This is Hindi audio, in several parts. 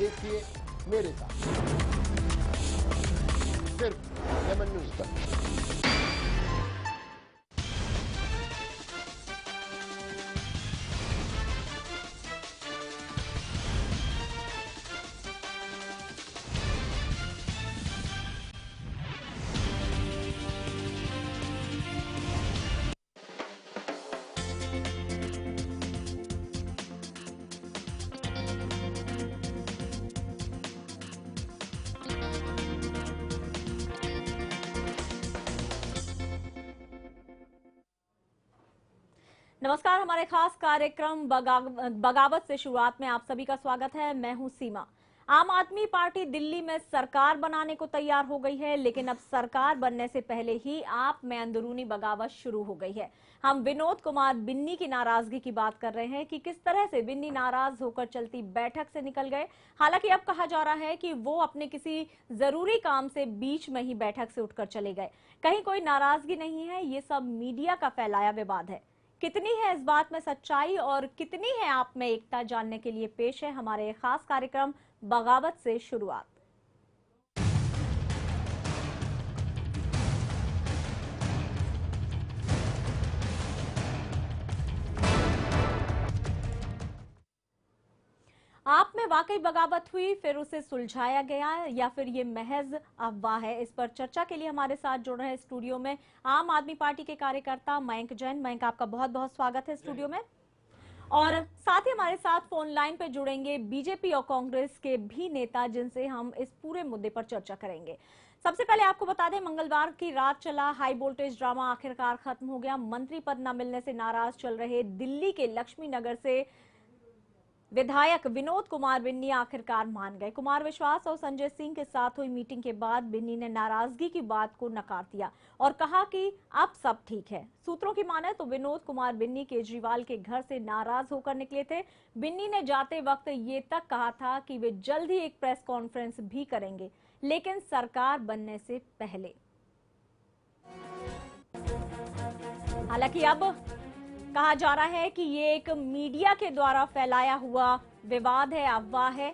देखिए मेरे साथ सिर्फ लेमन न्यूज पर। नमस्कार, हमारे खास कार्यक्रम बगावत से शुरुआत में आप सभी का स्वागत है। मैं हूं सीमा। आम आदमी पार्टी दिल्ली में सरकार बनाने को तैयार हो गई है, लेकिन अब सरकार बनने से पहले ही आप में अंदरूनी बगावत शुरू हो गई है। हम विनोद कुमार बिन्नी की नाराजगी की बात कर रहे हैं कि किस तरह से बिन्नी नाराज होकर चलती बैठक से निकल गए। हालांकि अब कहा जा रहा है कि वो अपने किसी जरूरी काम से बीच में ही बैठक से उठकर चले गए। कहीं कोई नाराजगी नहीं है, ये सब मीडिया का फैलाया विवाद है। कितनी है इस बात में सच्चाई और कितनी है आप में एकता, जानने के लिए पेश है हमारे खास कार्यक्रम बगावत से शुरुआत। आप में वाकई बगावत हुई, फिर उसे सुलझाया गया, या फिर ये महज अफवाह है? इस पर चर्चा के लिए हमारे साथ जुड़ रहे हैं स्टूडियो में आम आदमी पार्टी के कार्यकर्ता मयंक जैन। मयंक, आपका बहुत बहुत स्वागत है स्टूडियो में। और साथ ही हमारे साथ फोन लाइन पे जुड़ेंगे बीजेपी और कांग्रेस के भी नेता, जिनसे हम इस पूरे मुद्दे पर चर्चा करेंगे। सबसे पहले आपको बता दें, मंगलवार की रात चला हाई वोल्टेज ड्रामा आखिरकार खत्म हो गया। मंत्री पद न मिलने से नाराज चल रहे दिल्ली के लक्ष्मी नगर से विधायक विनोद कुमार बिन्नी आखिरकार मान गए। कुमार विश्वास और संजय सिंह के साथ हुई मीटिंग के बाद बिन्नी ने नाराजगी की बात को नकार दिया और कहा कि अब सब ठीक है। सूत्रों की माने तो विनोद कुमार बिन्नी केजरीवाल के घर से नाराज होकर निकले थे। बिन्नी ने जाते वक्त ये तक कहा था कि वे जल्द ही एक प्रेस कॉन्फ्रेंस भी करेंगे, लेकिन सरकार बनने से पहले। हालांकि अब कहा जा रहा है कि ये एक मीडिया के द्वारा फैलाया हुआ विवाद है, अफवाह है।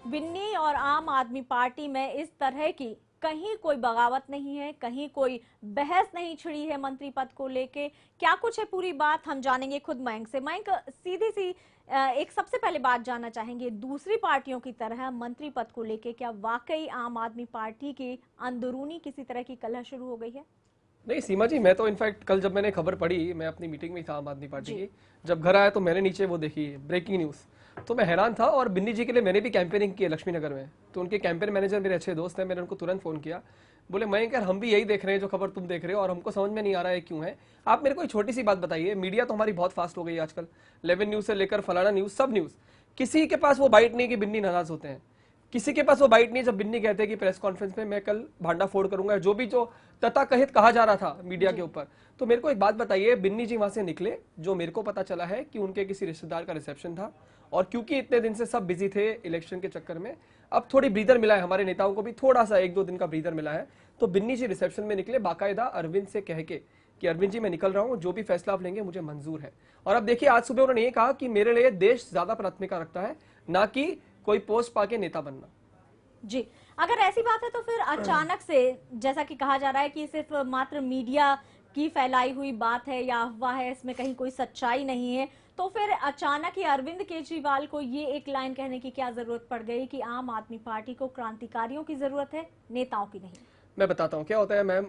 बिन्नी और आम आदमी पार्टी में इस तरह की कहीं कोई बगावत नहीं है, कहीं कोई बहस नहीं छिड़ी है मंत्री पद को लेके। क्या कुछ है पूरी बात, हम जानेंगे खुद मयंक से। मयंक, सीधी सी एक सबसे पहले बात जानना चाहेंगे, दूसरी पार्टियों की तरह मंत्री पद को लेके क्या वाकई आम आदमी पार्टी की अंदरूनी किसी तरह की कलह शुरू हो गई है? नहीं सीमा जी, मैं तो इनफैक्ट कल जब मैंने खबर पढ़ी, मैं अपनी मीटिंग में था आम आदमी पार्टी की, जब घर आया तो मैंने नीचे वो देखी ब्रेकिंग न्यूज़, तो मैं हैरान था। और बिन्नी जी के लिए मैंने भी कैंपेनिंग की है लक्ष्मी नगर में, तो उनके कैंपेन मैनेजर मेरे अच्छे दोस्त हैं, मैंने उनको तुरंत फ़ोन किया। बोले मयंक यार, हम भी यही देख रहे हैं जो खबर तुम देख रहे हो और हमको समझ में नहीं आ रहा है क्यों है। आप मेरे को एक छोटी सी बात बताइए, मीडिया तो हमारी बहुत फास्ट हो गई है आजकल, 11 न्यूज़ से लेकर फलाना न्यूज़, सब न्यूज़, किसी के पास वो बाइट नहीं कि बिन्नी नाराज होते हैं, किसी के पास वो बाइट नहीं जब बिन्नी कहते हैं कि प्रेस कॉन्फ्रेंस में मैं कल भांडा फोड़ करूंगा, जो भी जो तथाकथित कहा जा रहा था मीडिया के ऊपर। तो मेरे को एक बात बताइए, बिन्नी जी वहां से निकले, जो मेरे को पता चला है कि उनके किसी रिश्तेदार का रिसेप्शन था, और क्योंकि इतने दिन से सब बिजी थे इलेक्शन के चक्कर में, अब थोड़ी ब्रीदर मिला है, हमारे नेताओं को भी थोड़ा सा 1-2 दिन का ब्रीदर मिला है। तो बिन्नी जी रिसेप्शन में निकले बाकायदा अरविंद से कह के कि अरविंद जी मैं निकल रहा हूं, जो भी फैसला आप लेंगे मुझे मंजूर है। और अब देखिए, आज सुबह उन्होंने ये कहा कि मेरे लिए देश ज्यादा प्राथमिकता रखता है, ना कि कोई पोस्ट पाके नेता बनना। जी, अगर ऐसी बात है तो फिर अचानक से, जैसा कि कहा जा रहा है कि सिर्फ मात्र मीडिया की फैलाई हुई बात है या अफवाह है, इसमें कहीं कोई सच्चाई नहीं है, तो फिर अचानक ही अरविंद केजरीवाल को ये एक लाइन कहने की क्या जरूरत पड़ गई कि आम आदमी पार्टी को क्रांतिकारियों की जरूरत है, नेताओं की नहीं? मैं बताता हूँ क्या होता है मैम,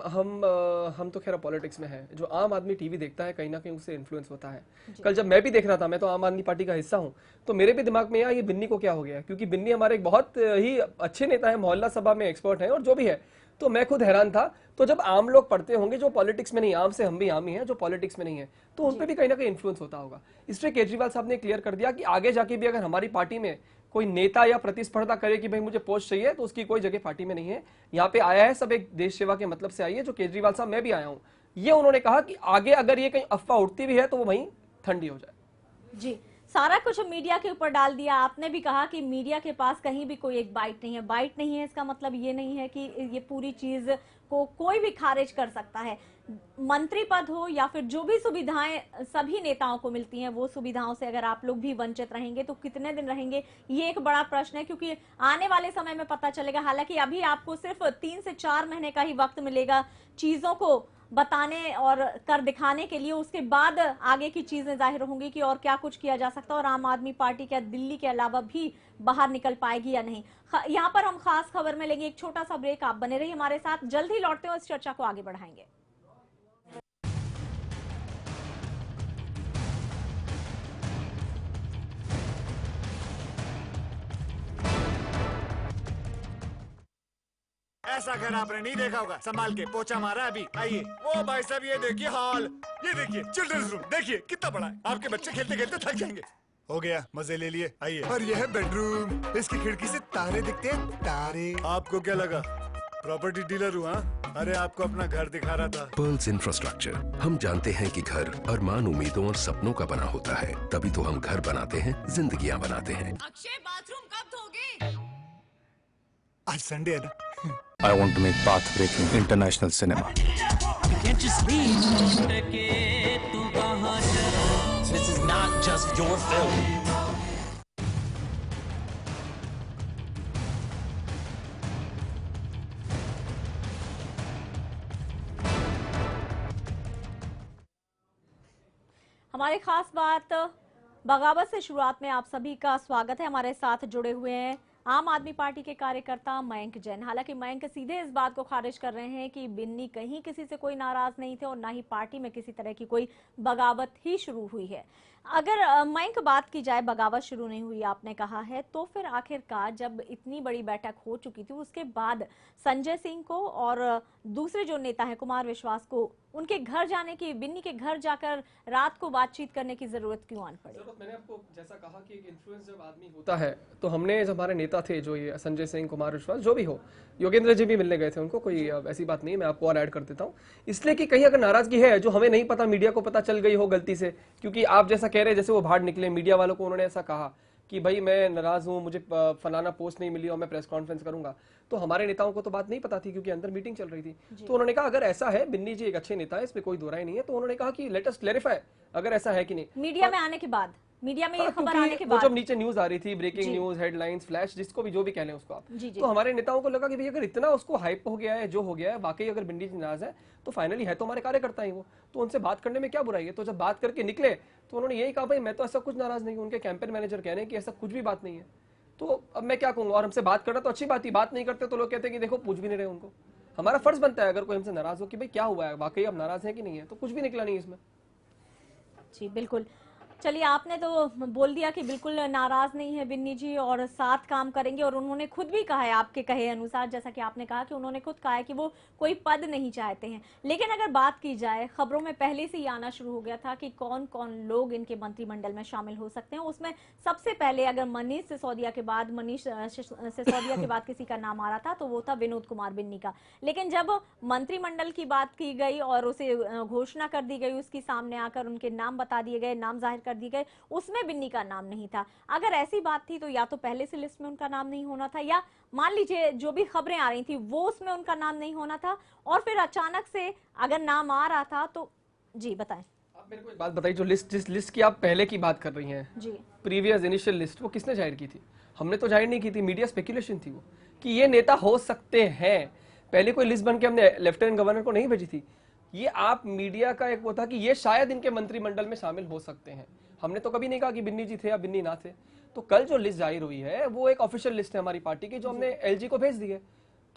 हम तो खैर पॉलिटिक्स में है, जो आम आदमी टीवी देखता है कहीं ना कहीं उससे इन्फ्लुएंस होता है। कल जब मैं भी देख रहा था, मैं तो आम आदमी पार्टी का हिस्सा हूँ, तो मेरे भी दिमाग में आया ये बिन्नी को क्या हो गया, क्योंकि बिन्नी हमारे एक बहुत ही अच्छे नेता है, मोहल्ला सभा में एक्सपर्ट है और जो भी है। तो मैं खुद हैरान था। तो जब आम लोग पढ़ते होंगे जो पॉलिटिक्स में नहीं, आम से हम भी आम ही हैं जो पॉलिटिक्स में नहीं है, तो उन पे भी कहीं ना कहीं इन्फ्लुएंस होता होगा। इसलिए केजरीवाल साहब ने क्लियर कर दिया कि आगे जाके भी अगर हमारी पार्टी में कोई नेता या प्रतिस्पर्धा करे कि भाई मुझे पोस्ट चाहिए, तो उसकी कोई जगह पार्टी में नहीं है। यहाँ पे आया है सब एक देश सेवा के मतलब से आई है, जो केजरीवाल साहब, मैं भी आया हूँ। ये उन्होंने कहा कि आगे अगर ये कहीं अफवाह उठती भी है तो वो वहीं ठंडी हो जाए। जी, सारा कुछ मीडिया के ऊपर डाल दिया। आपने भी कहा कि मीडिया के पास कहीं भी कोई एक बाइट नहीं है। बाइट नहीं है इसका मतलब ये नहीं है कि ये पूरी चीज को कोई भी खारिज कर सकता है। मंत्री पद हो या फिर जो भी सुविधाएं सभी नेताओं को मिलती हैं, वो सुविधाओं से अगर आप लोग भी वंचित रहेंगे तो कितने दिन रहेंगे, ये एक बड़ा प्रश्न है, क्योंकि आने वाले समय में पता चलेगा। हालांकि अभी आपको सिर्फ 3 से 4 महीने का ही वक्त मिलेगा चीजों को बताने और कर दिखाने के लिए। उसके बाद आगे की चीजें जाहिर होंगी कि और क्या कुछ किया जा सकता है और आम आदमी पार्टी क्या दिल्ली के अलावा भी बाहर निकल पाएगी या नहीं। यहाँ पर हम खास खबर में लेंगे एक छोटा सा ब्रेक। आप बने रहिए हमारे साथ, जल्द ही लौटते हैं, इस चर्चा को आगे बढ़ाएंगे। ऐसा घर आपने नहीं देखा होगा। संभाल के पोछा मारा अभी। आइए। वो भाई साहब ये देखिए हॉल, ये देखिए चिल्ड्रंस रूम, देखिए कितना बड़ा है। आपके बच्चे खेलते खेलते थक जाएंगे। हो गया, मजे ले लिए। आइए। और ये है बेडरूम, इसकी खिड़की से तारे दिखते हैं, तारे। आपको क्या लगा प्रॉपर्टी डीलर हुआ? अरे आपको अपना घर दिखा रहा था। Pearls infrastructure. हम जानते हैं कि घर अरमान, उम्मीदों और सपनों का बना होता है, तभी तो हम घर बनाते हैं, जिंदगियां बनाते हैं। अक्षय बाथरूम कब धोगे? आज संडे है ना। I want to make path-breaking international cinema. You can't just leave. This is not just your film. हमारी खास बात बगावत से शुरुआत में आप सभी का स्वागत है। हमारे साथ जुड़े हुए हैं आम आदमी पार्टी के कार्यकर्ता मयंक जैन। हालांकि मयंक सीधे इस बात को खारिज कर रहे हैं कि बिन्नी कहीं किसी से कोई नाराज नहीं थे और ना ही पार्टी में किसी तरह की कोई बगावत ही शुरू हुई है। अगर मयंक बात की जाए बगावत शुरू नहीं हुई आपने कहा है, तो फिर आखिरकार जब इतनी बड़ी बैठक हो चुकी थी उसके बाद संजय सिंह को और दूसरे जो नेता है कुमार विश्वास को उनके घर जाने की, बिन्नी के घर जाकर रात को बातचीत करने की जरूरत क्यों आन पड़ी? मैंने आपको जैसा कहा कि एक इन्फ्लुएंस जब आदमी होता है तो हमने, जब हमारे नेता थे जो ये संजय सिंह, कुमार विश्वास, जो भी हो, योगेंद्र जी भी मिलने गए थे उनको, कोई ऐसी बात नहीं, मैं आपको और ऐड कर देता हूँ। इसलिए कि कहीं अगर नाराजगी है जो हमें नहीं पता, मीडिया को पता चल गई हो गलती से, क्योंकि आप जैसा कह रहे हैं जैसे वो बाहर निकले मीडिया वालों को उन्होंने ऐसा कहा कि भाई मैं नाराज हूं, मुझे फलाना पोस्ट नहीं मिली और मैं प्रेस कॉन्फ्रेंस करूंगा, तो हमारे नेताओं को तो बात नहीं पता थी क्योंकि अंदर मीटिंग चल रही थी। तो उन्होंने कहा अगर ऐसा है, बिन्नी जी एक अच्छे नेता है, इसमें कोई दो राय नहीं है, तो उन्होंने कहा कि लेट अस क्लैरिफाई अगर ऐसा है कि नहीं। मीडिया में आने के बाद, मीडिया में ये खबर आने के बाद, जब नीचे न्यूज आ रही थी, ब्रेकिंग न्यूज, हेडलाइंस, फ्लैश, जिसको भी जो भी कह लें उसको आप, तो हमारे नेताओं को लगा कि भाई अगर इतना उसको हाइप हो गया है, जो हो गया है, वाकई अगर बिन्नी जी नाराज है तो फाइनली है तो हमारे कार्यकर्ता ही वो, तो उनसे बात करने में क्या बुराई है। तो जब बात करके निकले तो उन्होंने यही कहा भाई मैं तो ऐसा कुछ नाराज नहीं हूं। उनके कैंपेन मैनेजर कह रहे हैं कि ऐसा कुछ भी बात नहीं है, तो अब मैं क्या कहूंगा। और हमसे बात करना तो अच्छी बात ही, बात नहीं करते तो लोग कहते हैं कि देखो पूछ भी नहीं रहे उनको। हमारा फर्ज बनता है अगर कोई हमसे नाराज हो कि भाई क्या हुआ है, वाकई अब नाराज है कि नहीं है, तो कुछ भी निकला नहीं इसमें। जी बिल्कुल। चलिए, आपने तो बोल दिया कि बिल्कुल नाराज नहीं है बिन्नी जी और साथ काम करेंगे, और उन्होंने खुद भी कहा है आपके कहे अनुसार, जैसा कि आपने कहा कि उन्होंने खुद कहा है कि वो कोई पद नहीं चाहते हैं। लेकिन अगर बात की जाए, खबरों में पहले से ही आना शुरू हो गया था कि कौन कौन लोग इनके मंत्रिमंडल में शामिल हो सकते हैं। उसमें सबसे पहले अगर मनीष सिसोदिया के बाद किसी का नाम आ रहा था तो वो था विनोद कुमार बिन्नी का। लेकिन जब मंत्रिमंडल की बात की गई और उसे घोषणा कर दी गई, उसकी सामने आकर उनके नाम बता दिए गए, नाम जाहिर कर दी गए, उसमें बिन्नी का नाम नहीं था। अगर ऐसी बात थी तो या तो पहले से लिस्ट में उनका नाम नहीं होना था, या मान लीजिए जो भी खबरें आ रही थी वो उसमें उनका नाम नहीं होना था, और फिर अचानक से अगर नाम आ रहा था तो जी बताएं। आप मेरे को एक बात बताइए, जो जिस लिस्ट की आप पहले की बात कर रही हैं जी, प्रीवियस इनिशियल लिस्ट, वो किसने जाहिर की थी? हमने तो जाहिर नहीं की थी, मीडिया स्पेकुलेशन थी वो कि ये नेता हो सकते हैं। पहले कोई लिस्ट बन के हमने लेफ्टिनेंट गवर्नर को नहीं भेजी थी। ये आप मीडिया का एक वो था कि ये शायद इनके मंत्रिमंडल में शामिल हो सकते हैं। हमने तो कभी नहीं कहा कि बिन्नी जी थे या बिन्नी ना थे। तो कल जो लिस्ट जाहिर हुई है वो एक ऑफिशियल लिस्ट है हमारी पार्टी की, जो हमने एलजी को भेज दी है।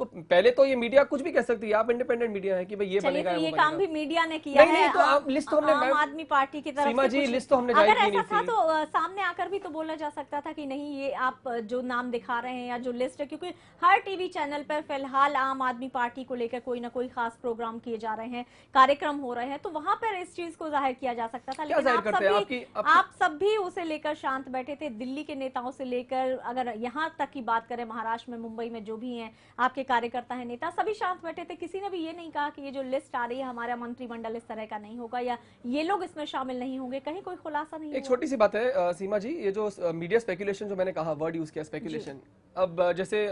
तो पहले तो ये मीडिया कुछ भी कह सकती है, आप इंडिपेंडेंट मीडिया है कि भाई ये बनेगा, तो ये काम भी मीडिया ने किया है। नहीं, तो आप लिस्ट तो हमने आम आदमी पार्टी की तरफ सीमा से जी लिस्ट तो हमने जाहिर की नहीं ऐसा था थी। तो सामने आकर भी तो बोला जा सकता था कि नहीं, ये आप जो नाम दिखा रहे हैं या जो लिस्ट है, क्योंकि हर टीवी चैनल पर फिलहाल आम आदमी पार्टी को लेकर कोई ना कोई खास प्रोग्राम किए जा रहे हैं, कार्यक्रम हो रहे हैं, तो वहां पर इस चीज को जाहिर किया जा सकता था। लेकिन आप सब भी उसे लेकर शांत बैठे थे। दिल्ली के नेताओं से लेकर अगर यहाँ तक की बात करें, महाराष्ट्र में, मुंबई में जो भी हैं आपके कार्यकर्ता है, नेता, सभी शांत बैठे थे। किसी ने भी ये नहीं कहा कि ये जो लिस्ट आ रही है हमारा मंत्रिमंडल इस तरह का नहीं होगा या ये लोग इसमें शामिल नहीं होंगे, कहीं कोई खुलासा नहीं एक हुआ। छोटी सी बात है सीमा जी, ये जो मीडिया स्पेकुलेशन जो मैंने कहा, वर्ड यूज किया स्पेकुलेशन, अब जैसे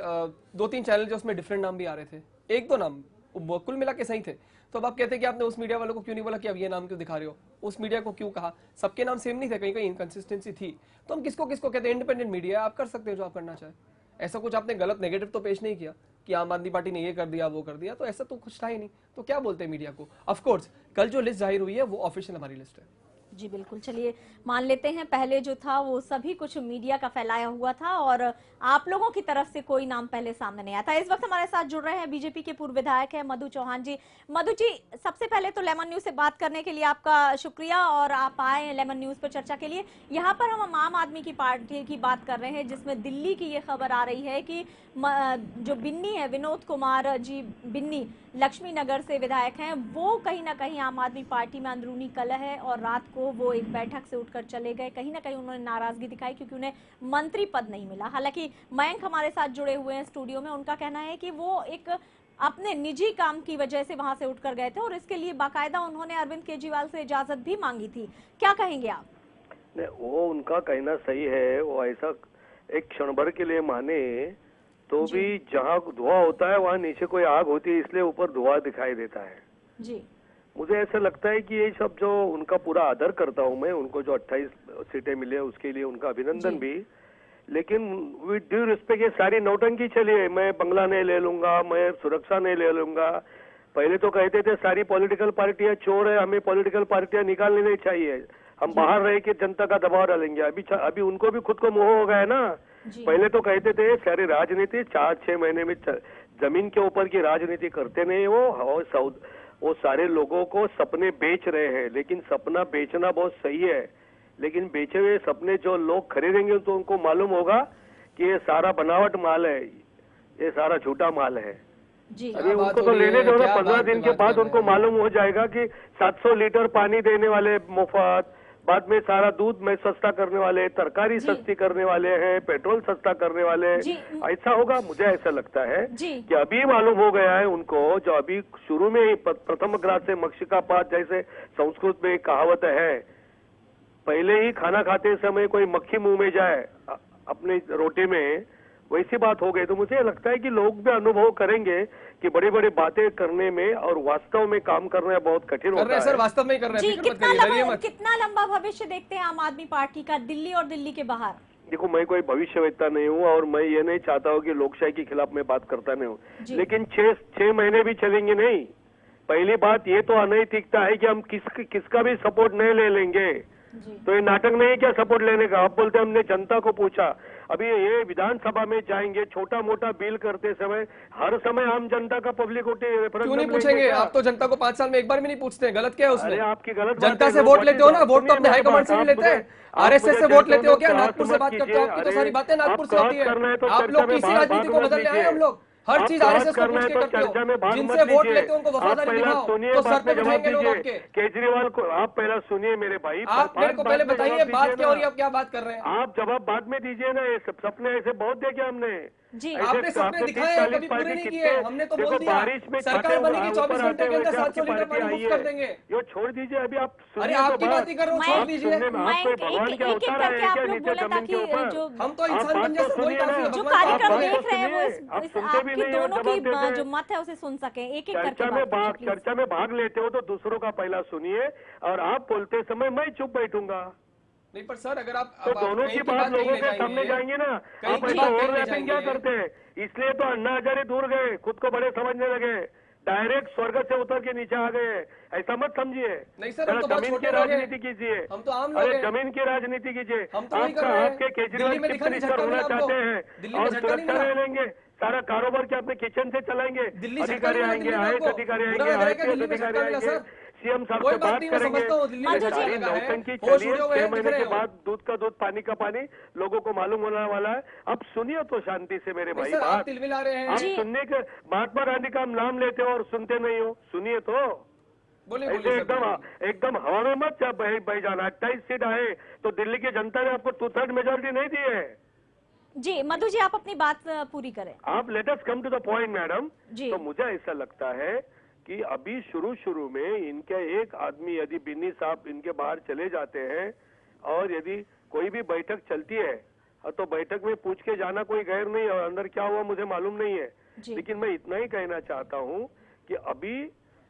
2-3 चैनल जो उसमें डिफरेंट नाम भी आ रहे थे, एक दो नाम वो कुल मिला के सही थे, तो अब आप कहते हैं कि आपने उस मीडिया वालों को क्यों नहीं बोला कि अब ये नाम क्यों दिखा रहे हो, उस मीडिया को क्यों कहा, सबके नाम सेम नहीं थे, कहीं कहीं इनकंसिस्टेंसी थी, तो हम किसको किसको कहते हैं, इंडिपेंडेंट मीडिया आप कर सकते हो जो आप करना चाहे, ऐसा कुछ आपने गलत नेगेटिव तो पेश नहीं किया कि आम आदमी पार्टी ने ये कर दिया वो कर दिया, तो ऐसा तो कुछ था ही नहीं, तो क्या बोलते हैं मीडिया को। ऑफ कोर्स कल जो लिस्ट जाहिर हुई है वो ऑफिशियल हमारी लिस्ट है। जी बिल्कुल, चलिए मान लेते हैं पहले जो था वो सभी कुछ मीडिया का फैलाया हुआ था और आप लोगों की तरफ से कोई नाम पहले सामने नहीं आया था। इस वक्त हमारे साथ जुड़ रहे हैं बीजेपी के पूर्व विधायक हैं मधु चौहान जी। मधु जी, सबसे पहले तो लेमन न्यूज से बात करने के लिए आपका शुक्रिया और आप आए लेमन न्यूज पर चर्चा के लिए। यहाँ पर हम आम आदमी की पार्टी की बात कर रहे हैं जिसमें दिल्ली की ये खबर आ रही है कि जो बिन्नी है, विनोद कुमार जी बिन्नी, लक्ष्मी नगर से विधायक हैं, वो कहीं ना कहीं आम आदमी पार्टी में अंदरूनी कलह है और रात को वो एक बैठक से उठकर चले गए। कहीं ना कहीं उन्होंने नाराजगी दिखाई क्योंकि उन्हें मंत्री पद नहीं मिला। हालांकि मयंक हमारे साथ जुड़े हुए हैं स्टूडियो में, उनका कहना है कि वो एक अपने निजी काम की वजह से वहां से उठकर गए थे और इसके लिए बाकायदा उन्होंने अरविंद केजरीवाल से इजाजत भी मांगी थी। क्या कहेंगे आप? नहीं, वो उनका कहना सही है। वो ऐसा एक क्षण भर के लिए माने तो भी जहाँ धुआं होता है वहाँ नीचे कोई आग होती है, इसलिए ऊपर धुआं दिखाई देता है जी। मुझे ऐसा लगता है कि ये सब जो उनका पूरा आदर करता हूँ मैं, उनको जो 28 सीटें मिले उसके लिए उनका अभिनंदन भी, लेकिन विद ड्यू रिस्पेक्ट ये सारी नौटंकी चली है। मैं बंगला नहीं ले लूंगा, मैं सुरक्षा नहीं ले लूंगा। पहले तो कहते थे सारी पॉलिटिकल पार्टियां चोर है, हमें पॉलिटिकल पार्टियां निकालनी नहीं चाहिए, हम बाहर रह के जनता का दबाव डालेंगे। अभी उनको भी खुद को मोह हो गया है ना। पहले तो कहते थे सारी राजनीति 4-6 महीने में जमीन के ऊपर की राजनीति करते नहीं वो सारे लोगों को सपने बेच रहे हैं, लेकिन सपना बेचना बहुत सही है, लेकिन बेचे हुए सपने जो लोग खरीदेंगे तो उनको मालूम होगा कि ये सारा बनावट माल है, ये सारा झूठा माल है। अभी उनको तो लेने दो ना, 15 दिन के बाद उनको मालूम हो जाएगा कि 700 लीटर पानी देने वाले मुफ्त, बाद में सारा दूध में सस्ता करने वाले, तरकारी सस्ती करने वाले हैं, पेट्रोल सस्ता करने वाले, ऐसा होगा। मुझे ऐसा लगता है कि अभी मालूम हो गया है उनको, जो अभी शुरू में ही प्रथम ग्रास से मक्षिका पात जैसे संस्कृत में एक कहावत है, पहले ही खाना खाते समय कोई मक्खी मुंह में जाए अपनी रोटी में, वैसी बात हो गई। तो मुझे लगता है कि लोग भी अनुभव करेंगे कि बड़ी बड़ी बातें करने में और वास्तव में काम करना बहुत कठिन होता है। सर वास्तव में कर रहे हैं। कितना लंबा भविष्य देखते हैं आम आदमी पार्टी का दिल्ली और दिल्ली के बाहर? देखो, मैं कोई भविष्यवेत्ता नहीं हूँ और मैं ये नहीं चाहता हूँ कि लोकशाही के खिलाफ मैं बात करता नहीं हूँ, लेकिन 6 महीने भी चलेंगे नहीं। पहली बात ये तो अनैतिकता है कि हम किसका भी सपोर्ट नहीं ले लेंगे, तो ये नाटक नहीं है क्या सपोर्ट लेने का। आप बोलते हमने जनता को पूछा, अभी ये विधानसभा में जाएंगे छोटा मोटा बिल करते समय हर समय हम जनता का पब्लिक क्यों नहीं पूछेंगे? आप तो जनता को 5 साल में एक बार भी नहीं पूछते हैं, गलत क्या है उसमें? आपकी गलत जनता से वोट लेते हो ना, वोट तो अपने हाईकमांड से भी लेते हैं, आरएसएस से वोट लेते हो क्या? नागपुर से बात करते हो, आपकी तो सारी बातें नागपुर से होती है। आप लोग किसी राजनीति को बदल रहे हैं, हम लोग हर चीज आरएसएस को पूछ के करते हो, जिनसे वोट लेते हो उनको वफादारी दिखाओ, तो सर पे बिठाएंगे लोग आपके। केजरीवाल को आप पहला सुनिए मेरे भाई, आप मेरे को पहले बताइए बात क्या हो रही है, आप क्या बात कर रहे हैं? आप जवाब बाद में दीजिए ना। ये सपने ऐसे बहुत देखे हमने जी। आपने सपने दिखाए हैं, कभी पूरे नहीं किए। हमने तो बोल दिया सरकार बनेगी 24 घंटे के अंदर 700 लीटर पानी मुफ्त कर देंगे। ये छोड़ दीजिए अभी आप। अरे आपकी बात ही कर रहा हूँ, छोड़ दीजिए। भगवान क्या उतार रहे हैं क्या नीचे जमीन के ऊपर? हम तो इंसान बन जैसे वही काफी है। जो कार्यक्रम देख रहे हैं वो आपकी दोनों की जो मत है उसे सुन सके, एक एक करके चर्चा में भाग लेते हो तो दूसरों का पहला सुनिए, और आप बोलते समय मैं चुप बैठूंगा। नहीं पर सर अगर आप तो दोनों की बात लोगों के सामने जाएंगे ना। आप ऐसा ओवरलैपिंग क्या करते हैं? इसलिए तो अन्ना हजारे दूर गए, खुद को बड़े समझने लगे, डायरेक्ट स्वर्ग से उतर के नीचे आ गए। ऐसा मत समझिए। नहीं सर, हम तो जमीन की राजनीति कीजिए। हम तो आम लोग हैं। जमीन की राजनीति कीजिए। हम तो आपके केजरीवाल चीफ मिनिस्टर होना चाहते हैं और सुरक्षा ले लेंगे, सारा कारोबार क्या अपने किचन से चलाएंगे। अधिकारी आएंगे, IAS अधिकारी आएंगे, IPS अधिकारी आएंगे, सीएम साहब से बात करेंगे। सारी नौटंकी चलिए, 6 महीने के बाद दूध का दूध पानी का पानी लोगों को मालूम होने वाला है। अब सुनिए तो शांति से मेरे भाई बात। आप सुनने के महात्मा गांधी का हम नाम लेते हो और सुनते नहीं हो, सुनिए तो। ऐसे एकदम हवा में मत बह जाना। 28 सीट आए तो दिल्ली की जनता ने आपको 2/3 मेजोरिटी नहीं दी है। जी मधु जी, आप अपनी बात पूरी करें। आप let us come to the point madam. जी। तो मुझे ऐसा लगता है कि अभी शुरू में इनके एक आदमी यदि बिन्नी साहब इनके बाहर चले जाते हैं और यदि कोई भी बैठक चलती है तो बैठक में पूछ के जाना कोई गैर नहीं है, और अंदर क्या हुआ मुझे मालूम नहीं है। लेकिन मैं इतना ही कहना चाहता हूँ कि अभी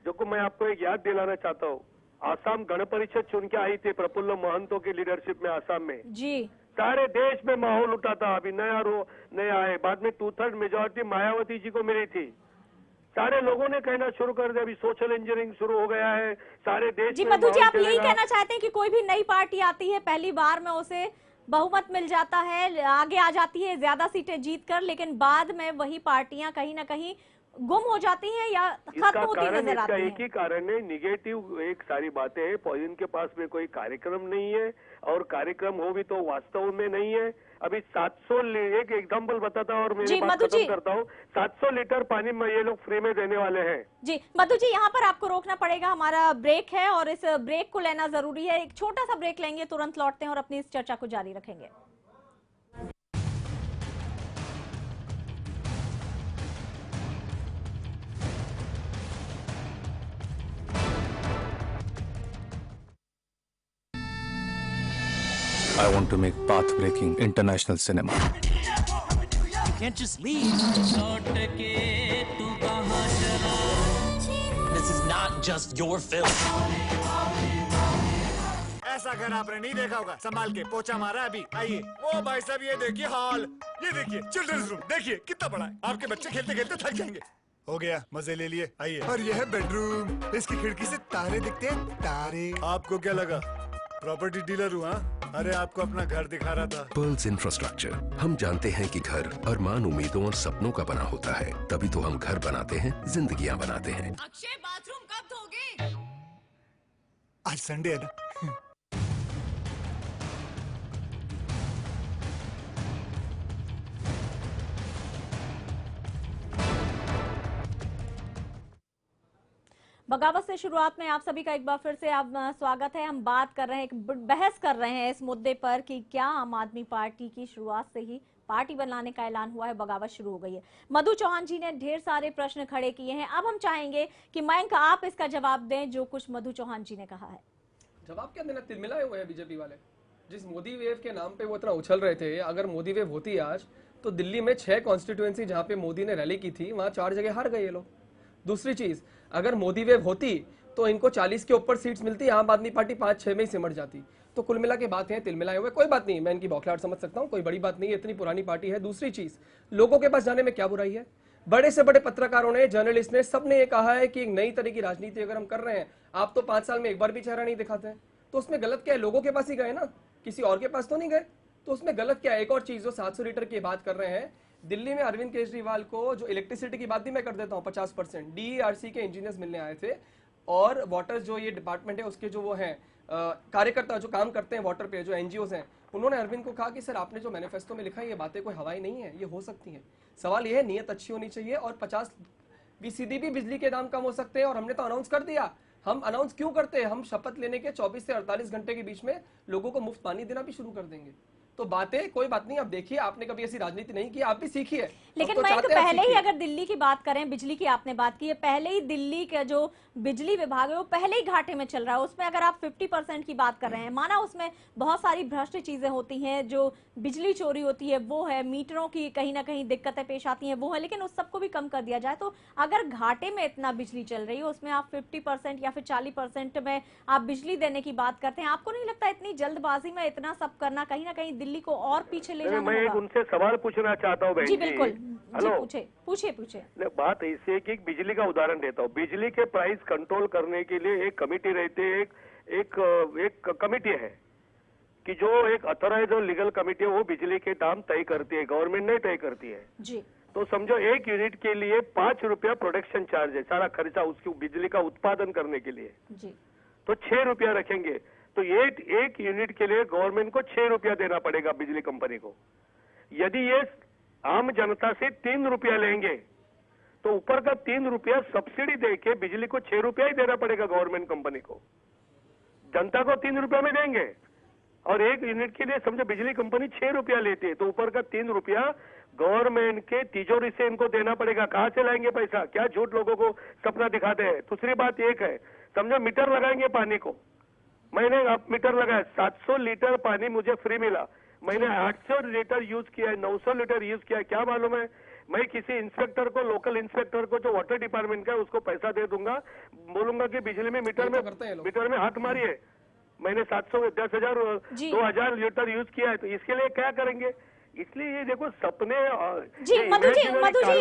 जो मैं आपको एक याद दिलाना चाहता हूँ, आसाम गण परिषद चुन के आई थी प्रफुल्ल महंतो की लीडरशिप में आसाम में जी। सारे देश में माहौल उठा था। अभी नया है, बाद में 2/3 मेजोरिटी मायावती जी को मिली थी। सारे लोगों ने कहना शुरू कर दिया, अभी सोशल इंजीनियरिंग शुरू हो गया है सारे देश जी में। मधु जी, आप यही कहना चाहते हैं कि कोई भी नई पार्टी आती है पहली बार में उसे बहुमत मिल जाता है, आगे आ जाती है ज्यादा सीटें जीतकर, लेकिन बाद में वही पार्टियां कहीं ना कहीं गुम हो जाती हैं या खत्म होती नजर आती हैं? एक ही कारण है, निगेटिव एक सारी बातें हैं। इनके पास में कोई कार्यक्रम नहीं है, और कार्यक्रम हो भी तो वास्तव में नहीं है। अभी 700 एक एग्जाम्पल बताता हूँ और मेरी बात खत्म करता हूँ। 700 लीटर पानी में ये लोग फ्री में देने वाले हैं। जी मधु जी, यहाँ पर आपको रोकना पड़ेगा, हमारा ब्रेक है और इस ब्रेक को लेना जरूरी है। एक छोटा सा ब्रेक लेंगे, तुरंत लौटते हैं और अपनी इस चर्चा को जारी रखेंगे। I want to make path-breaking international cinema. You can't just leave. This is not just your film. ऐसा घर आपने नहीं देखा होगा, संभाल के पोछा मारा अभी। आइए, वो भाई साहब ये देखिए हॉल, ये देखिए चिल्ड्रंस रूम, देखिए कितना बड़ा है। आपके बच्चे खेलते खेलते थक जाएंगे। हो गया, मजे ले लिए, आइए। और ये है बेडरूम, इसकी खिड़की से तारे दिखते हैं, तारे। आपको क्या लगा प्रॉपर्टी डीलर हूँ? अरे आपको अपना घर दिखा रहा था। पर्ल्स इंफ्रास्ट्रक्चर, हम जानते हैं कि घर अरमान, उम्मीदों और सपनों का बना होता है, तभी तो हम घर बनाते हैं, जिंदगियां बनाते हैं। अक्षय, बाथरूम कब धोगे? आज संडे है ना। बगावत से शुरुआत में आप सभी का एक बार फिर से आप स्वागत है। हम बात कर रहे हैं, एक बहस कर रहे हैं इस मुद्दे पर कि क्या आम आदमी पार्टी की शुरुआत से ही पार्टी बनाने का ऐलान हुआ है, बगावत शुरू हो गई है। मधु चौहान जी ने ढेर सारे प्रश्न खड़े किए हैं। अब हम चाहेंगे कि मयंक आप इसका जवाब दें जो कुछ मधु चौहान जी ने कहा है। जवाब क्या देना, तिलमिलाए हुए हैं बीजेपी वाले। जिस मोदी वेव के नाम पे वो इतना उछल रहे थे, अगर मोदी वेव होती आज तो दिल्ली में 6 कॉन्स्टिट्यूएंसी जहां पे मोदी ने रैली की थी वहां 4 जगह हार गए ये लोग। दूसरी चीज, अगर मोदी वेव होती तो इनको 40 के ऊपर सीट्स मिलती, आम आदमी पार्टी 5-6 में ही सिमट जाती। तो कुल मिला के बात है, तिलमिलाए हुए, कोई बात नहीं, मैं इनकी बौखलाहट समझ सकता हूँ, कोई बड़ी बात नहीं है, इतनी पुरानी पार्टी है। दूसरी चीज, लोगों के पास जाने में क्या बुराई है? बड़े से बड़े पत्रकारों ने, जर्नलिस्ट ने, सबने ये कहा है कि एक नई तरह की राजनीति अगर हम कर रहे हैं, आप तो 5 साल में एक बार भी चेहरा नहीं दिखाते हैं, तो उसमें गलत क्या है? लोगों के पास ही गए ना, किसी और के पास तो नहीं गए, तो उसमें गलत क्या है? एक और चीज, जो 700 लीटर की बात कर रहे हैं, दिल्ली में अरविंद केजरीवाल को जो इलेक्ट्रिसिटी की बात भी मैं कर देता हूँ 50%, DERC के इंजीनियर्स मिलने आए थे, और वाटर जो ये डिपार्टमेंट है उसके जो वो हैं कार्यकर्ता जो काम करते हैं वाटर पे, जो NGOs हैं, उन्होंने अरविंद को कहा कि सर आपने जो मैनिफेस्टो में लिखा है ये बातें कोई हवाई नहीं है, ये हो सकती हैं। सवाल ये है, नीयत अच्छी होनी चाहिए, और 50% भी बिजली के दाम कम हो सकते हैं। और हमने तो अनाउंस कर दिया, हम अनाउंस क्यों करते हैं? हम शपथ लेने के 24 से 48 घंटे के बीच में लोगों को मुफ्त पानी देना भी शुरू कर देंगे। तो बातें कोई बात नहीं, आप देखिए, आपने कभी ऐसी राजनीति नहीं की, आप भी सीखिए। लेकिन मैं तो पहले ही अगर दिल्ली की बात करें, बिजली की आपने बात की है, पहले ही दिल्ली का जो बिजली विभाग है वो पहले ही घाटे में चल रहा है। उसमें अगर आप 50% की बात कर रहे हैं, माना उसमें बहुत सारी भ्रष्ट चीजें होती हैं, जो बिजली चोरी होती है वो है, मीटरों की कहीं ना कहीं दिक्कतें पेश आती हैं वो है, लेकिन उस सबको भी कम कर दिया जाए। तो अगर घाटे में इतना बिजली चल रही है, उसमें आप 50% या फिर 40% में आप बिजली देने की बात करते हैं, आपको नहीं लगता इतनी जल्दबाजी में इतना सब करना कहीं ना कहीं दिल्ली को और पीछे ले जाना होगा? मैं एक उनसे सवाल पूछना चाहता हूँ। जी बिल्कुल, हेलो, पूछे। बात ऐसी है कि बिजली का उदाहरण देता हूँ। बिजली के प्राइस कंट्रोल करने के लिए एक कमेटी रहती है, एक कमेटी है कि जो एक अथॉराइज और लीगल कमेटी है, वो बिजली के दाम तय करती है, गवर्नमेंट नहीं तय करती है जी। तो समझो 1 यूनिट के लिए 5 रुपया प्रोडक्शन चार्ज है, सारा खर्चा उसकी बिजली का उत्पादन करने के लिए जी। तो 6 रुपया रखेंगे, तो ये 1 यूनिट के लिए गवर्नमेंट को 6 रुपया देना पड़ेगा बिजली कंपनी को। यदि ये आम जनता से 3 रुपया लेंगे तो ऊपर का 3 रुपया सब्सिडी देके बिजली को 6 रुपया ही देना पड़ेगा गवर्नमेंट कंपनी को। जनता को 3 रुपया में देंगे और 1 यूनिट के लिए समझो बिजली कंपनी 6 रुपया लेती है, तो ऊपर का 3 रुपया गवर्नमेंट के तिजोरी से इनको देना पड़ेगा। कहाँ से लाएंगे पैसा? क्या झूठ लोगों को सपना दिखाते हैं। दूसरी बात एक है, समझो मीटर लगाएंगे पानी को, मैंने अब मीटर लगाया, 700 लीटर पानी मुझे फ्री मिला, मैंने 800 लीटर यूज किया है, 900 लीटर यूज किया है। क्या मालूम है, मैं किसी इंस्पेक्टर को, लोकल इंस्पेक्टर को जो वाटर डिपार्टमेंट का है उसको पैसा दे दूंगा, बोलूंगा कि बिजली में मीटर में हाथ मारिए, मैंने 700 10,000 2,000 लीटर यूज किया है, तो इसके लिए क्या करेंगे? इसलिए ये देखो सपने। जी मधु जी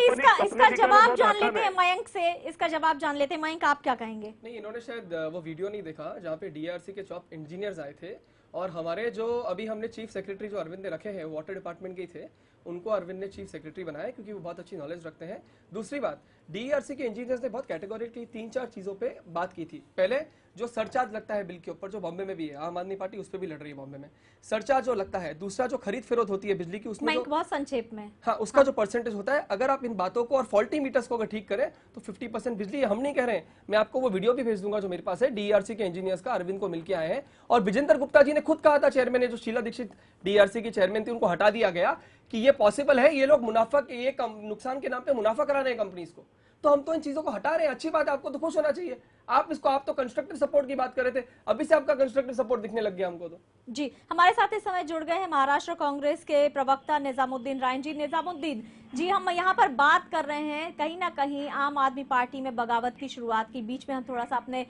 इसका जवाब जान लेते हैं मयंक से, इसका जवाब जान लेते हैं। मयंक आप क्या कहेंगे? नहीं, इन्होंने शायद वो वीडियो नहीं देखा जहाँ पे डीआरसी के टॉप इंजीनियर्स आए थे, और हमारे जो अभी हमने चीफ सेक्रेटरी जो अरविंद ने रखे हैं वाटर डिपार्टमेंट के ही थे, उनको अरविंद ने चीफ सेक्रेटरी बनाया क्योंकि वो बहुत अच्छी नॉलेज रखते हैं। दूसरी बात, डीआरसी के इंजीनियर्स ने बहुत कैटेगोरिकली 3-4 चीजों पे बात की थी। पहले जो सरचार्ज लगता है बिल के ऊपर, जो बॉम्बे में भी है, आम आदमी पार्टी उस पर भी लड़ रही है बॉम्बे में, सरचार्ज जो लगता है। दूसरा जो खरीद फरोख्त होती है बिजली की, उसमें बहुत संक्षेप में, हाँ, उसका जो परसेंटेज होता है, अगर आप इन बातों को और फॉल्टी मीटर्स को अगर ठीक करें तो 50% बिजली, हम नहीं कह रहे हैं, मैं आपको वो वीडियो भी भेज दूंगा जो मेरे पास है, डीआरसी के इंजीनियर्स का, अरविंद को मिलकर आए हैं। और विजेंद्र गुप्ता जी ने खुद कहा था, चेयरमैन ने, जो शीला दीक्षित डीआरसी की चेयरमैन थी, उनको हटा दिया गया कि ये पॉसिबल है, ये लोग मुनाफा के, ये नुकसान के नाम पे मुनाफा करा रहे हैं कंपनीज को। तो हम तो इन चीजों को हटा रहे हैं, अच्छी बात है, आपको तो खुश होना चाहिए। आप तो कंस्ट्रक्टिव सपोर्ट की बात कर रहे थे, अभी से आपका कंस्ट्रक्टिव सपोर्ट दिखने लग गया हमको तो। जी हमारे साथ इस समय जुड़ गए हैं महाराष्ट्र कांग्रेस के प्रवक्ता निजामुद्दीन रायन जी। निजामुद्दीन जी, हम यहाँ पर बात कर रहे हैं कहीं ना कहीं आम आदमी पार्टी में बगावत की शुरुआत की, बीच में हम थोड़ा सा अपने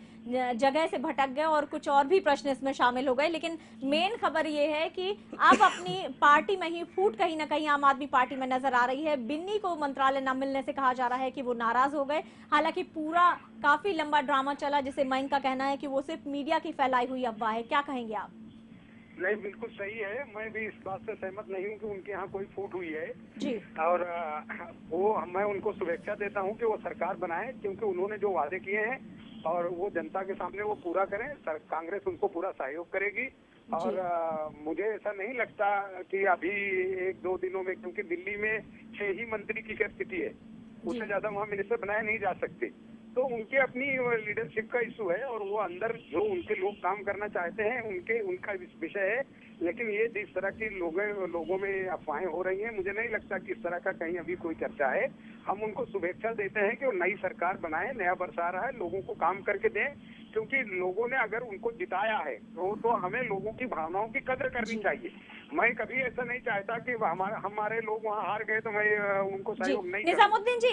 जगह से भटक गए और कुछ और भी प्रश्न इसमें शामिल हो गए, लेकिन मेन खबर ये है कि अब अपनी पार्टी में ही फूट कहीं ना कहीं आम आदमी पार्टी में नजर आ रही है। बिन्नी को मंत्रालय न मिलने से कहा जा रहा है कि वो नाराज हो गए, हालांकि पूरा काफी लंबा ड्रामा चला, जिसे मयंक का कहना है कि वो सिर्फ मीडिया की फैलाई हुई अफवाह है। क्या कहेंगे आप? नहीं, बिल्कुल सही है, मैं भी इस बात से सहमत नहीं हूँ कि उनके यहाँ कोई फूट हुई है जी। और मैं उनको शुभेच्छा देता हूँ कि वो सरकार बनाए, क्योंकि उन्होंने जो वादे किए हैं और वो जनता के सामने वो पूरा करें। कांग्रेस उनको पूरा सहयोग करेगी और मुझे ऐसा नहीं लगता कि अभी 1-2 दिनों में, क्योंकि दिल्ली में 6 ही मंत्री की कैपेसिटी है, उससे ज्यादा वहाँ मिनिस्टर बनाए नहीं जा सकते, तो उनके अपनी लीडरशिप का इशू है और वो अंदर जो उनके लोग काम करना चाहते हैं उनका विषय है। लेकिन ये जिस तरह की लोगों में अफवाहें हो रही हैं, मुझे नहीं लगता कि इस तरह का कहीं अभी कोई चर्चा है। हम उनको शुभेच्छा देते हैं कि वो नई सरकार बनाए, नया वर्ष आ रहा है, लोगों को काम करके दें, क्योंकि लोगों ने अगर उनको जिताया है तो हमें लोगों की भावनाओं की कदर करनी चाहिए। मैं कभी ऐसा नहीं चाहता कि हमारे लोग वहाँ हार गए तो मैं उनको सहयोग नहीं। निजामुद्दीन जी,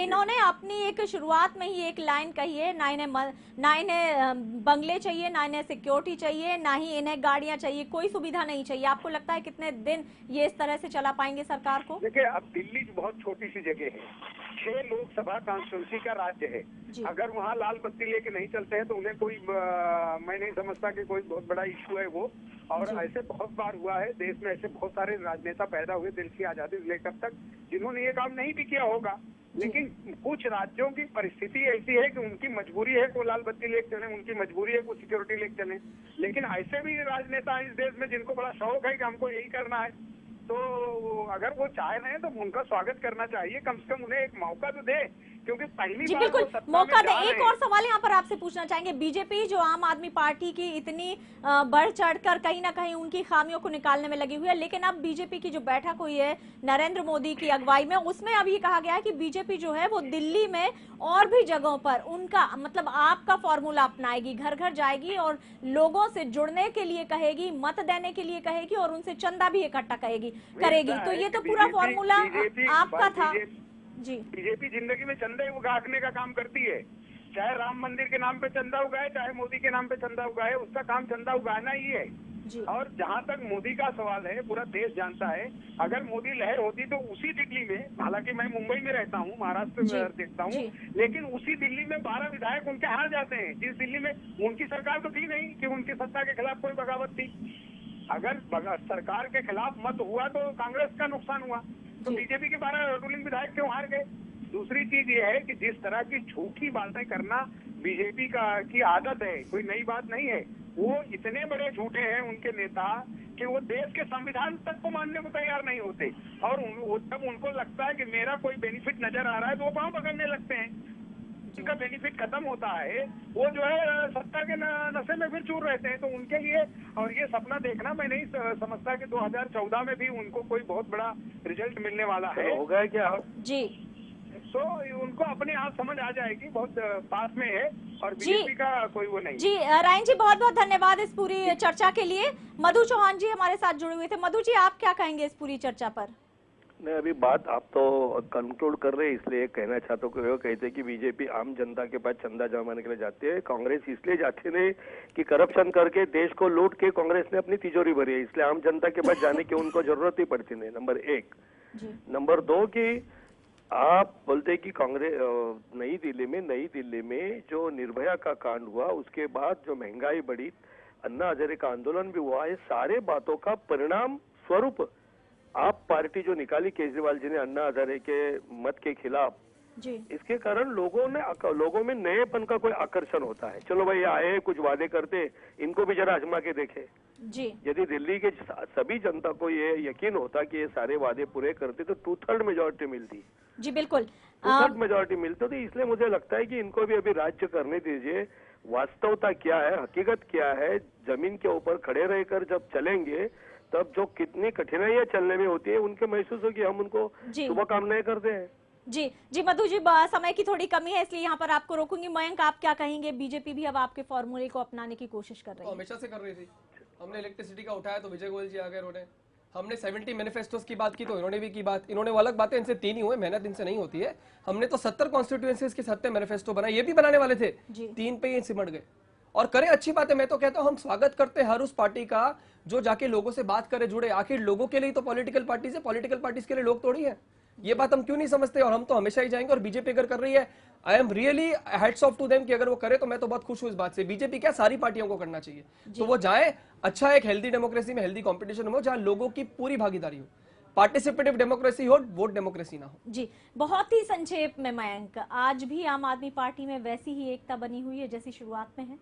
इन्होंने अपनी एक शुरुआत में ही एक लाइन कही है, ना इन्हें बंगले चाहिए, ना इन्हें सिक्योरिटी चाहिए, ना ही इन्हें गाड़ियां चाहिए, कोई सुविधा नहीं चाहिए। आपको लगता है कितने दिन ये इस तरह से चला पाएंगे सरकार को? देखिए, अब दिल्ली बहुत छोटी सी जगह है, 6 लोकसभा कॉन्स्टिट्यूंसी का राज्य है, अगर वहाँ लाल बत्ती लेके नहीं चलते हैं तो उन्हें कोई, मैं नहीं समझता कि कोई बहुत बड़ा इशू है वो। और ऐसे बहुत बार हुआ है देश में, ऐसे बहुत सारे राजनेता पैदा हुए देश की आजादी लेकर तक, जिन्होंने ये काम नहीं भी किया होगा, लेकिन कुछ राज्यों की परिस्थिति ऐसी है कि उनकी मजबूरी है कि लाल बत्ती लेके चले, उनकी मजबूरी है कि सिक्योरिटी लेके चले। लेकिन ऐसे भी राजनेता इस देश में जिनको बड़ा शौक है कि हमको यही करना है, तो अगर वो चाह रहे हैं तो उनका स्वागत करना चाहिए, कम से कम उन्हें एक मौका तो दे, क्योंकि पहली बार बिल्कुल मौका दे। एक और सवाल यहाँ पर आपसे पूछना चाहेंगे, बीजेपी जो आम आदमी पार्टी की इतनी बढ़ चढ़कर कहीं ना कहीं उनकी खामियों को निकालने में लगी हुई है, लेकिन अब बीजेपी की जो बैठक हुई है नरेंद्र मोदी की अगुवाई में, उसमें अभी कहा गया है कि बीजेपी जो है वो दिल्ली में और भी जगहों पर उनका मतलब आपका फॉर्मूला अपनाएगी, घर घर जाएगी और लोगों से जुड़ने के लिए कहेगी, मत देने के लिए कहेगी और उनसे चंदा भी इकट्ठा करेगी। तो ये तो पूरा फॉर्मूला आपका था जी। बीजेपी जिंदगी में चंदे उगाने का काम करती है, चाहे राम मंदिर के नाम पे चंदा उगाए, चाहे मोदी के नाम पे चंदा उगाए, उसका काम चंदा उगाना ही है। और जहाँ तक मोदी का सवाल है, पूरा देश जानता है, अगर मोदी लहर होती तो उसी दिल्ली में, हालांकि मैं मुंबई में रहता हूँ, महाराष्ट्र में देखता हूँ, लेकिन उसी दिल्ली में 12 विधायक उनके हार जाते हैं, जिस दिल्ली में उनकी सरकार तो थी नहीं कि उनकी सत्ता के खिलाफ कोई बगावत थी। अगर सरकार के खिलाफ मत हुआ तो कांग्रेस का नुकसान हुआ, तो बीजेपी के 12 रूलिंग विधायक क्यों हार गए? दूसरी चीज ये है कि जिस तरह की झूठी बातें करना बीजेपी की आदत है, कोई नई बात नहीं है। वो इतने बड़े झूठे हैं उनके नेता कि वो देश के संविधान तक को मानने को तैयार नहीं होते, और जब उनको लगता है कि मेरा कोई बेनिफिट नजर आ रहा है तो वो पांव पकड़ने लगते हैं। का बेनिफिट खत्म होता है, वो जो है सत्ता के नशे में फिर चूर रहते हैं। तो उनके लिए और ये सपना देखना मैं नहीं समझता कि 2014 में भी उनको कोई बहुत बड़ा रिजल्ट मिलने वाला है। हो गया क्या जी? तो उनको अपने आप समझ आ जाएगी, बहुत पास में है और बीजेपी का कोई वो नहीं। जी रायन जी, बहुत बहुत धन्यवाद इस पूरी चर्चा के लिए। मधु चौहान जी हमारे साथ जुड़े हुए थे। मधु जी, आप क्या कहेंगे इस पूरी चर्चा पर? नहीं, अभी बात आप तो कंक्लूड कर रहे हैं, इसलिए कहना चाहता हूँ वो कहते हैं कि बीजेपी आम जनता के पास चंदा जमाने के लिए जाती है, कांग्रेस इसलिए जाती नहीं कि करप्शन करके देश को लूट के कांग्रेस ने अपनी तिजोरी भरी है, इसलिए आम जनता के पास जाने की उनको जरूरत ही पड़ती नहीं। नंबर 1। नंबर 2 कि आप बोलते कि कांग्रेस नई दिल्ली में जो निर्भया का कांड हुआ, उसके बाद जो महंगाई बढ़ी, अन्ना हजारे का आंदोलन भी हुआ, ये सारे बातों का परिणाम स्वरूप आप पार्टी जो निकाली केजरीवाल जी ने अन्ना हजारे के मत के खिलाफ जी, इसके कारण लोगों में नएपन का कोई आकर्षण होता है। चलो भाई आए, कुछ वादे करते, इनको भी जरा आजमा के देखे जी। यदि दिल्ली के सभी जनता को ये यकीन होता कि ये सारे वादे पूरे करते तो 2/3 मेजोरिटी मिलती। जी बिल्कुल, 2/3 मेजोरिटी मिलती। तो इसलिए मुझे लगता है कि इनको भी अभी राज्य करने दीजिए। वास्तवता क्या है, हकीकत क्या है, जमीन के ऊपर खड़े रहकर जब चलेंगे तब जो कितनी कठिनाइयां चलने में होती है उनके महसूस होगी, हम उनको शुभकामनाएं करते हैं। जी जी मधु जी, समय की थोड़ी कमी है इसलिए यहाँ पर आपको रोकूंगी। मयंक, आप क्या कहेंगे? बीजेपी भी अब आपके फॉर्मूले को अपनाने की कोशिश कर रही है। हमेशा से कर रही थी। हमने इलेक्ट्रिसिटी का उठाया तो विजय गोयल जी आ गए उन्होंने, हमने 70 मैनिफेस्टोस की बात की तो इन्होंने भी की बात। इन्होंने वो अलग बातें, इनसे 3 ही हुए, मेहनत इनसे नहीं होती है। हमने तो 70 कॉन्स्टिट्यूएंसीज के 70 मैनिफेस्टो बनाए, ये भी बनाने वाले थे, 3 पे ही सिमट गए। और करें अच्छी बात है, मैं तो कहता हूं हम स्वागत करते हैं हर उस पार्टी का जो जाके लोगों से बात करे, जुड़े। आखिर लोगों के लिए तो पॉलिटिकल पार्टीज है, पॉलिटिकल पार्टीज के लिए लोग थोड़ी है। ये बात हम क्यों नहीं समझते? और हम तो हमेशा ही जाएंगे। और बीजेपी अगर कर रही है, I am really hats off to them कि अगर वो करे तो मैं तो बहुत खुश हूं इस बात से। बीजेपी क्या, सारी पार्टियों को करना चाहिए। तो वो जाए, अच्छा एक हेल्दी डेमोक्रेसी में हेल्दी कंपटीशन हो जहां लोगों की पूरी भागीदारी हो, पार्टिसिपेटिव डेमोक्रेसी हो, वोट डेमोक्रेसी ना हो। जी, बहुत ही संक्षेप में मयंक, आज भी आम आदमी पार्टी में वैसी ही एकता बनी हुई है जैसी शुरुआत में है?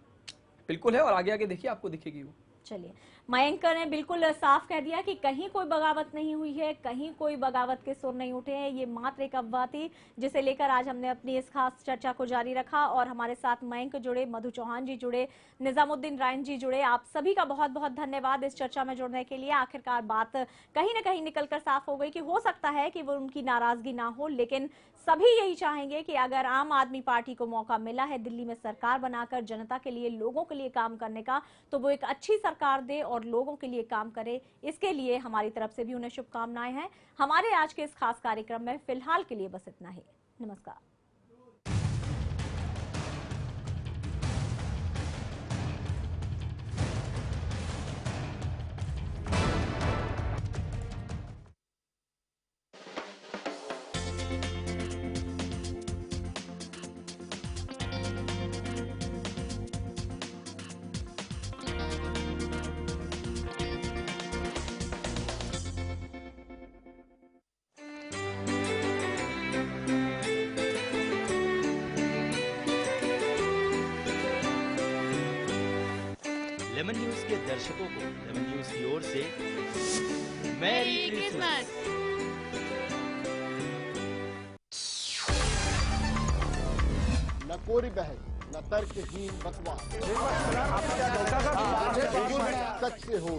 बिल्कुल है, और आगे आगे देखिए आपको दिखेगी वो। चलिए, मयंक ने बिल्कुल साफ कह दिया कि कहीं कोई बगावत नहीं हुई है, कहीं कोई बगावत के सुर नहीं उठे हैं। ये मात्र एक अफवाह थी जिसे लेकर आज हमने अपनी इस खास चर्चा को जारी रखा। और हमारे साथ मयंक जुड़े, मधु चौहान जी जुड़े, निजामुद्दीन रायन जी जुड़े। आप सभी का बहुत बहुत धन्यवाद इस चर्चा में जुड़ने के लिए। आखिरकार बात कहीं ना कहीं निकलकर साफ हो गई कि हो सकता है कि वो उनकी नाराजगी ना हो, लेकिन सभी यही चाहेंगे कि अगर आम आदमी पार्टी को मौका मिला है दिल्ली में सरकार बनाकर जनता के लिए, लोगों के लिए काम करने का, तो वो एक अच्छी सरकार दे और लोगों के लिए काम करे। इसके लिए हमारी तरफ से भी उन्हें शुभकामनाएं हैं। हमारे आज के इस खास कार्यक्रम में फिलहाल के लिए बस इतना ही। नमस्कार। लेमन न्यूज के दर्शकों को लेमन न्यूज की ओर से मैरी क्रिसमस। न कोरी बहस, न तर्कहीन बकवास, सच से हो।